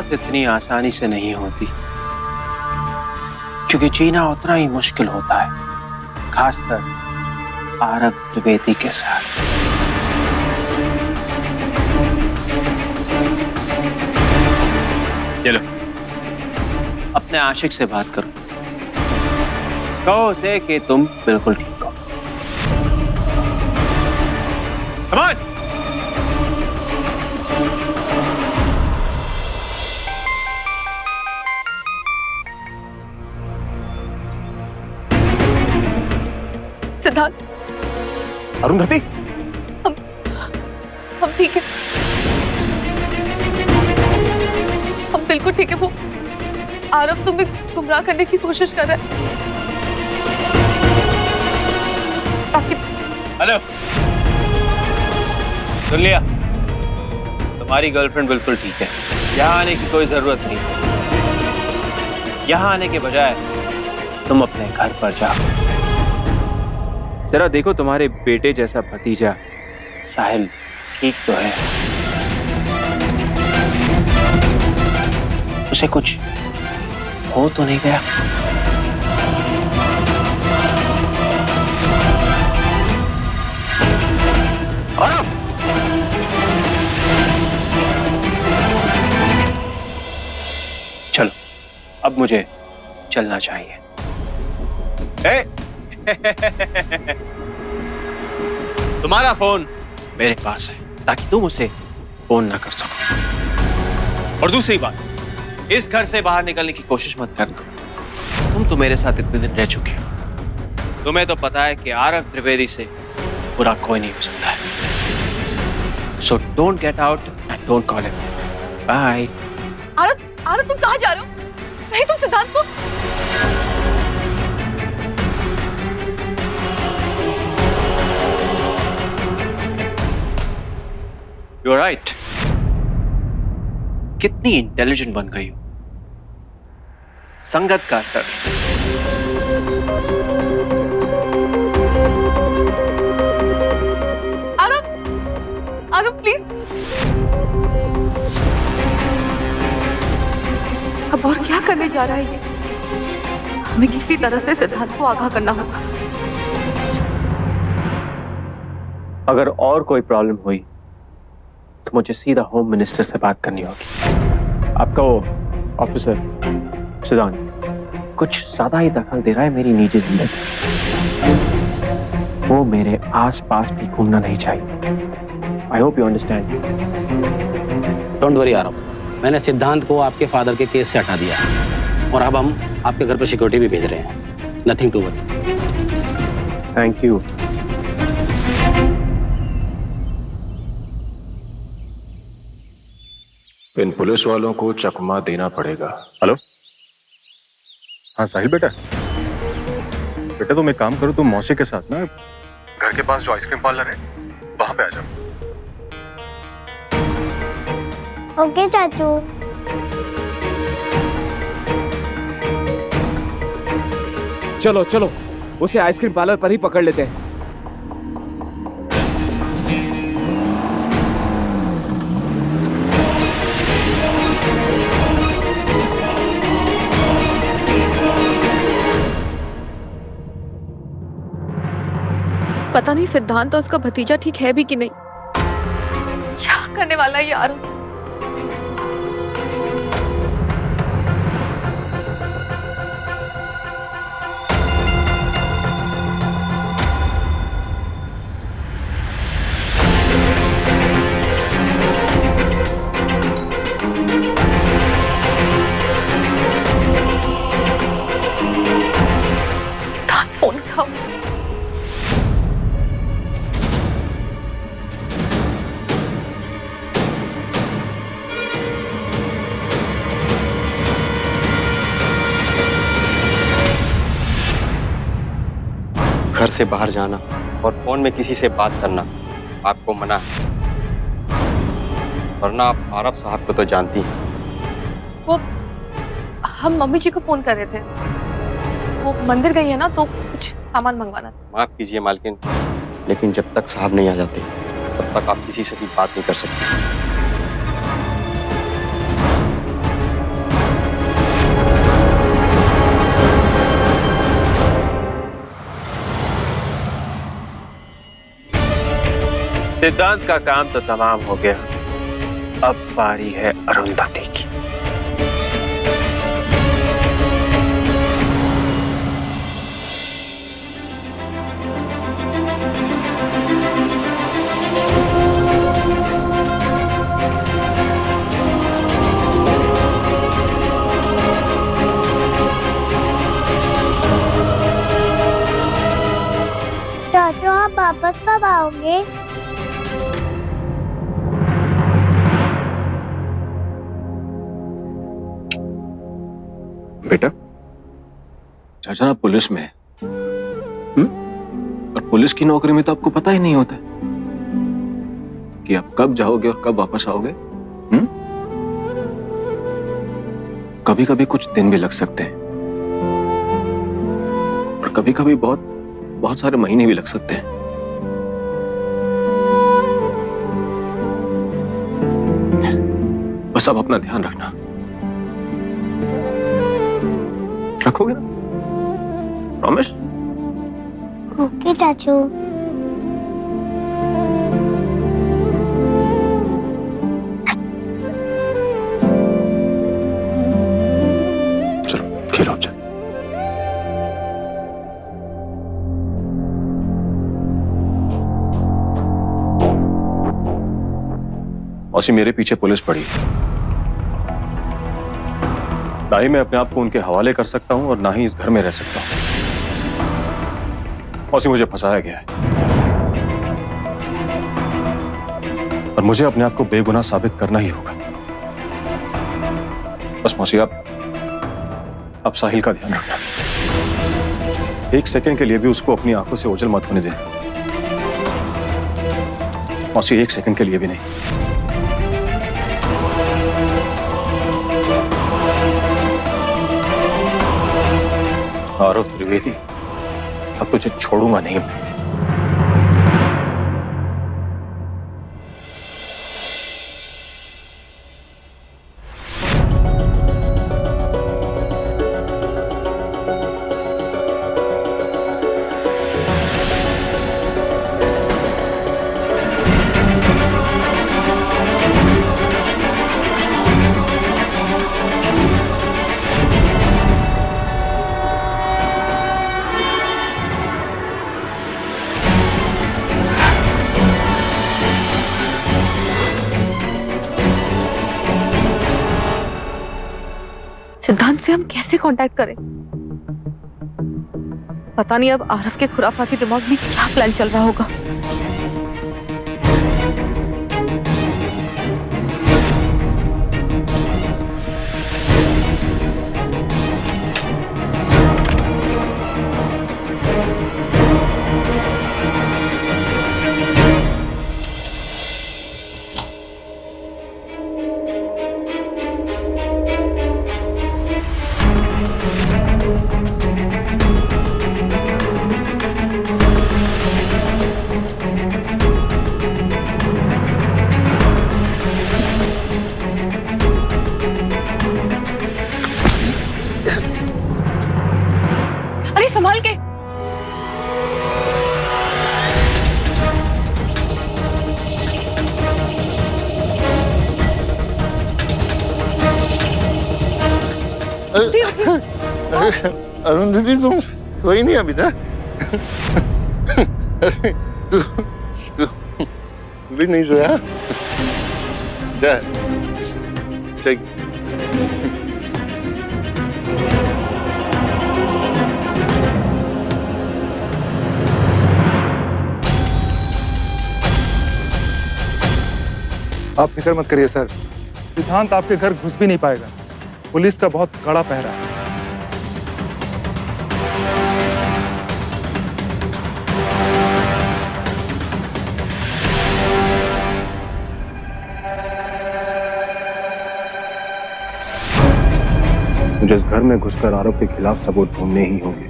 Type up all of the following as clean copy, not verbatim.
मौत इतनी आसानी से नहीं होती, क्योंकि जीना उतना ही मुश्किल होता है, खासकर आरव त्रिवेदी के साथ। चलो अपने आशिक से बात करो, कहो उसे कि तुम बिल्कुल ठीक हो। Come on! सिद्धांत, अरुंधति, हम ठीक है, हम बिल्कुल ठीक है। वो आरव तुम्हें गुमराह करने की कोशिश कर रहा है ताकि। हेलो, सुन लिया? तुम्हारी गर्लफ्रेंड बिल्कुल ठीक है, यहाँ आने की कोई जरूरत नहीं। यहाँ आने के बजाय तुम अपने घर पर जाओ। जरा देखो तुम्हारे बेटे जैसा भतीजा साहिल ठीक तो है? उसे कुछ हो तो नहीं गया? चलो अब मुझे चलना चाहिए। तुम्हारा फोन मेरे पास है ताकि तुम उसे फोन ना कर सको। और दूसरी बात, इस घर से बाहर निकलने की कोशिश मत करना। तुम तो मेरे साथ इतने दिन रह चुके हो, तुम्हें तो पता है कि आरव त्रिवेदी से बुरा कोई नहीं हो सकता है। So don't get out and don't call him. Bye. Aarav तुम कहाँ जा रहे हो? नहीं, तुम सिद्धांत को। You're right. कितनी इंटेलिजेंट बन गई हो। संगत का असर। आरव प्लीज। अब और क्या करने जा रहा है ये? हमें किसी तरह से सिद्धांत को आगाह करना होगा। अगर और कोई प्रॉब्लम हुई तो मुझे सीधा होम मिनिस्टर से बात करनी होगी। आपका वो ऑफिसर सिद्धांत कुछ ज्यादा ही दखल दे रहा है मेरी निजी जिंदगी। वो मेरे आसपास भी घूमना नहीं चाहिए। I hope you understand. Don't worry Aarav, मैंने सिद्धांत को आपके फादर के केस से हटा दिया और अब हम आपके घर पर सिक्योरिटी भी भेज रहे हैं। Nothing to worry. Thank you. इन पुलिस वालों को चकमा देना पड़ेगा। हेलो, हाँ साहिल बेटा, बेटा तुम एक काम करो, तुम मौसी के साथ ना घर के पास जो आइसक्रीम पार्लर है वहां पे आ जाओ। ओके चाचू। चलो चलो, उसे आइसक्रीम पार्लर पर ही पकड़ लेते हैं। पता नहीं सिद्धांत और उसका भतीजा ठीक है भी कि नहीं। क्या करने वाला है यार? सिद्धांत फोन उठाओ। घर से बाहर जाना और फोन में किसी से बात करना आपको मना है, वरना आप आरव साहब को तो जानती हैं। वो हम मम्मी जी को फोन कर रहे थे, वो मंदिर गई है ना, तो कुछ सामान मंगवाना था। माफ कीजिए मालकिन, लेकिन जब तक साहब नहीं आ जाते तब तक आप किसी से भी बात नहीं कर सकते। सिद्धांत का काम तो तमाम हो गया, अब बारी है अरुंधति की। चाचू आप वापस कब आओगे? बेटा, चाचा ना पुलिस में है। और पुलिस की नौकरी में तो आपको पता ही नहीं होता कि आप कब जाओगे और कब वापस आओगे। कभी कभी कुछ दिन भी लग सकते हैं और कभी कभी बहुत बहुत सारे महीने भी लग सकते हैं। बस आप अपना ध्यान रखना। रखोगे ना? प्रॉमिस? ओके चाचू। चलो खेलो चल। मौसी, मेरे पीछे पुलिस पड़ी है। ना ही मैं अपने आप को उनके हवाले कर सकता हूं और ना ही इस घर में रह सकता हूं। मौसी, मुझे फंसाया गया है और मुझे अपने आप को बेगुनाह साबित करना ही होगा। बस मौसी, आप साहिल का ध्यान रखना। एक सेकंड के लिए भी उसको अपनी आंखों से ओझल मत होने दें। मौसी, एक सेकंड के लिए भी नहीं। आरव त्रिवेदी, अब तुझे छोड़ूंगा नहीं मैं। सिद्धांत से हम कैसे कांटेक्ट करें? पता नहीं अब आरव के खुराफाती दिमाग में क्या प्लान चल रहा होगा। अरे संभाल के। अरुंधति, तुम सोई नहीं अभी तक? तू भी नहीं सोया? चल चल। आप फिक्र मत करिए सर, सिद्धांत आपके घर घुस भी नहीं पाएगा। पुलिस का बहुत कड़ा पहरा है। मुझे इस घर में घुसकर आरोप के खिलाफ सबूत ढूंढने ही होंगे,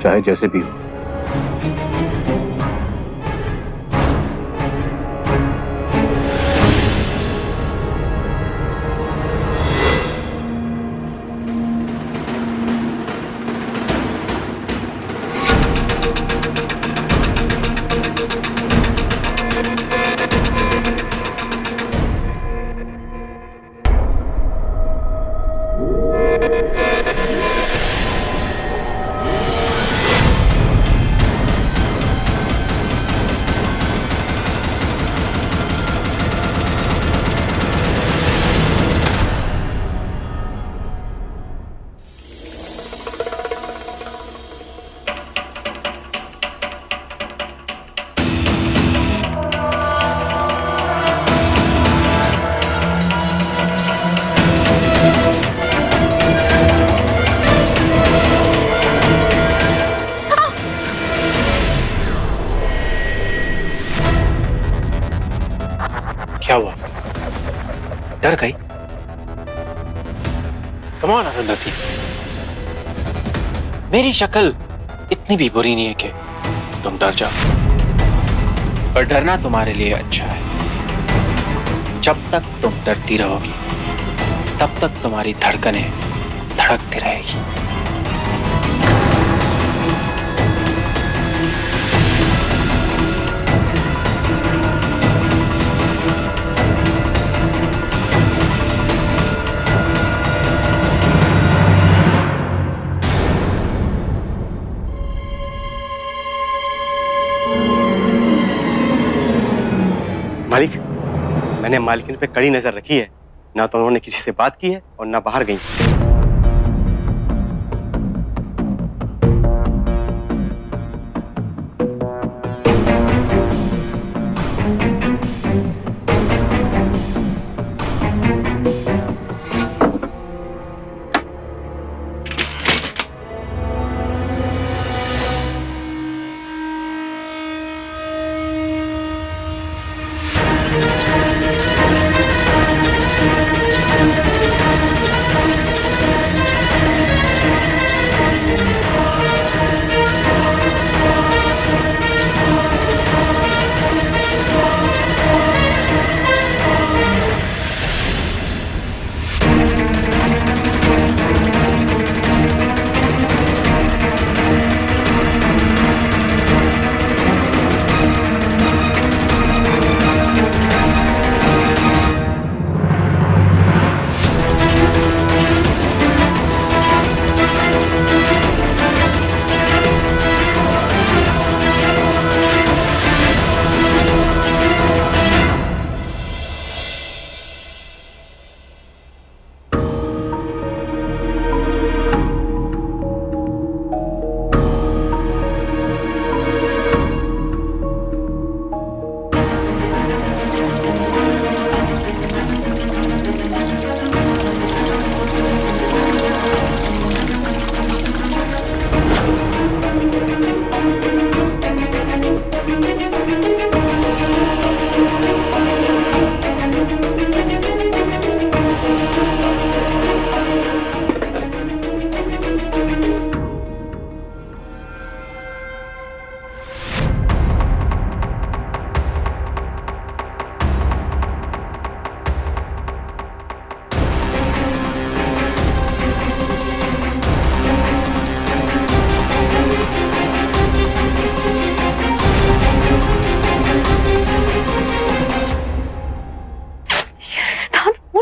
चाहे जैसे भी हो। क्या हुआ? डर गई? कम ऑन अरुंधति, मेरी शक्ल इतनी भी बुरी नहीं है कि तुम डर जाओ, पर डरना तुम्हारे लिए अच्छा है। जब तक तुम डरती रहोगी तब तक तुम्हारी धड़कनें धड़कती रहेगी। मालिक, मैंने मालकिन पे कड़ी नजर रखी है। ना तो उन्होंने किसी से बात की है और ना बाहर गई।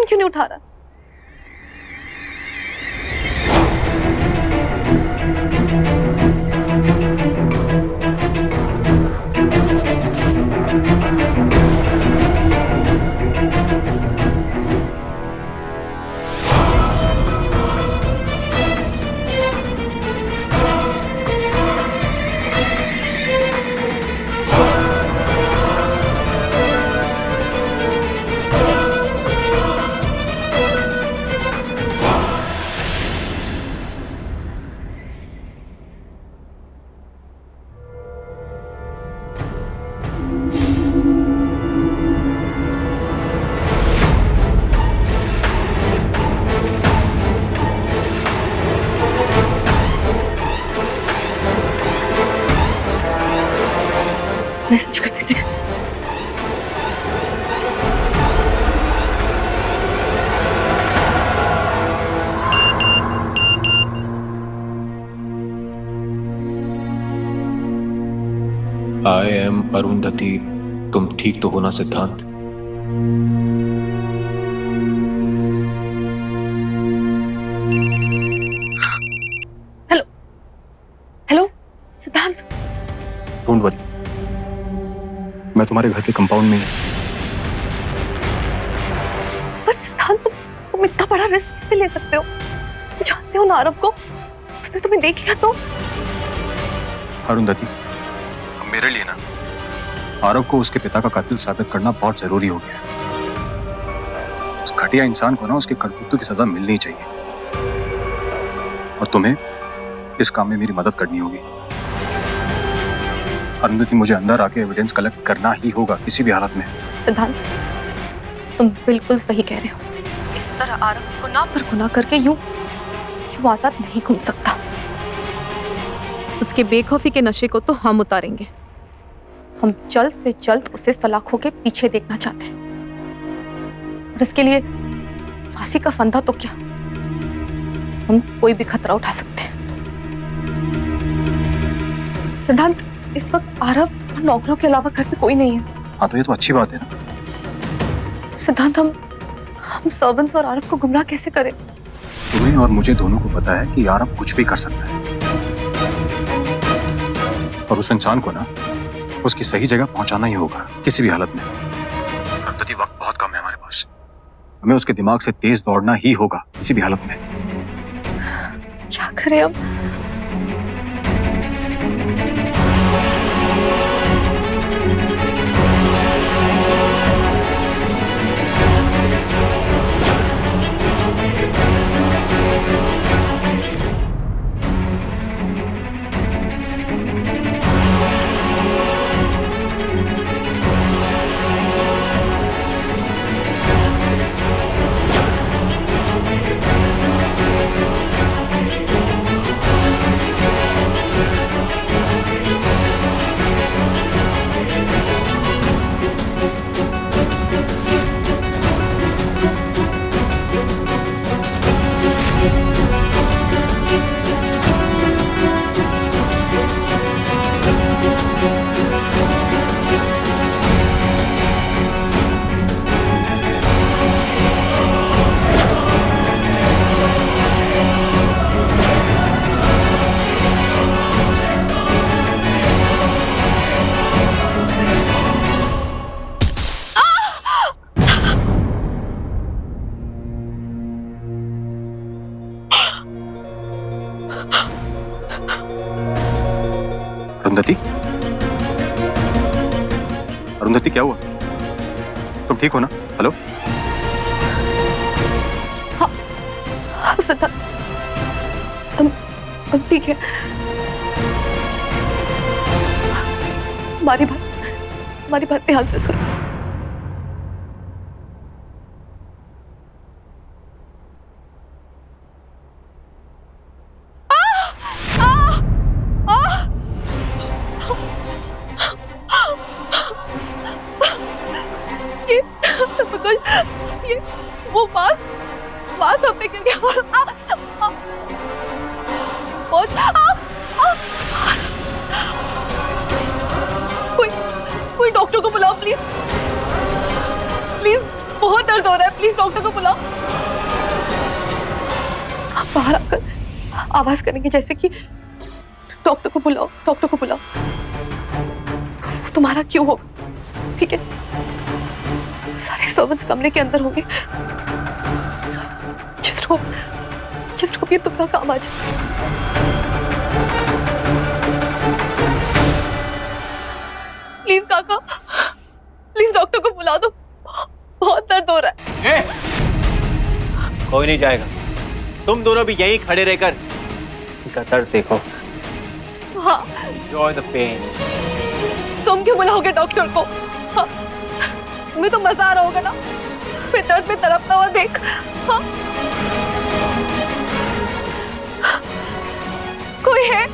क्यों नहीं उठा रहा? मैसेज कर देते हैं। आई एम अरुंधति, तुम ठीक तो हो ना सिद्धांत? डोंट वरी, मैं तुम्हारे घर के कंपाउंड में ही। पर सिद्धांत, तुम इतना बड़ा रिस्क कैसे ले सकते हो? तुम जानते हो ना आरव को, उसने तुम्हें देख लिया तो। अरुंधति, मेरे लिए ना आरव को उसके पिता का कातिल साबित करना बहुत जरूरी हो गया है। उस घटिया इंसान को ना उसके करतूतों की सजा मिलनी चाहिए, और तुम्हें इस काम में मेरी मदद करनी होगी। अरुंधति, मुझे अंदर आके एविडेंस कलेक्ट करना ही होगा किसी भी हालत में। सिद्धांत, तुम बिल्कुल सही कह रहे हो। इस तरह आरव को ना पर गुनाह करके यूं आजाद नहीं घूम सकता। उसके बेखौफी के नशे को तो हम उतारेंगे। हम जल्द से जल्द उसे सलाखों के पीछे देखना चाहते हैं, और इसके लिए फांसी का फंदा तो क्या, हम कोई भी खतरा उठा सकते हैं। सिद्धांत, इस वक्त आरव और नौकरों के अलावा घर पे कोई नहीं है। हाँ, तो ये तो अच्छी बात है ना। सिद्धांत, हम सर्वेंट्स और आरव को गुमराह कैसे करें? तुम्हें और मुझे दोनों को पता है कि आरव कुछ भी कर सकता है, और उस इंसान को ना उसकी सही जगह पहुंचाना ही होगा किसी भी हालत में। अरुंधति, वक्त बहुत कम है हमारे पास, हमें उसके दिमाग से तेज दौड़ना ही होगा किसी भी हालत में। क्या करें अब? अरुंधति, अरुंधति, क्या हुआ? तुम ठीक हो ना? हेलो? हाँ सिद्धांत, हम ठीक है। हमारी बात ध्यान से सुनो। ये वो बांस हम पे गिर गया और कोई डॉक्टर को बुलाओ प्लीज, प्लीज, बहुत दर्द हो रहा है, प्लीज डॉक्टर को बुलाओ। आप बाहर आकर आवाज करेंगे जैसे कि डॉक्टर को बुलाओ, डॉक्टर को बुलाओ। वो तुम्हारा क्यों होगा, ठीक है? सारे सर्वेंट्स कमरे के अंदर होंगे। जिस रोप ये तुमका काम आ जाए। प्लीज काका, प्लीज डॉक्टर को बुला दो, बहुत दर्द हो रहा है। कोई नहीं जाएगा, तुम दोनों भी यहीं खड़े रहकर इनका दर्द देखो। हाँ, Enjoy the pain. तुम क्यों बुलाओगे डॉक्टर को? हाँ, तुम्हें तो मजा आ रहा होगा ना फिर दर्द में तड़पता हुआ देख। हाँ? कोई है?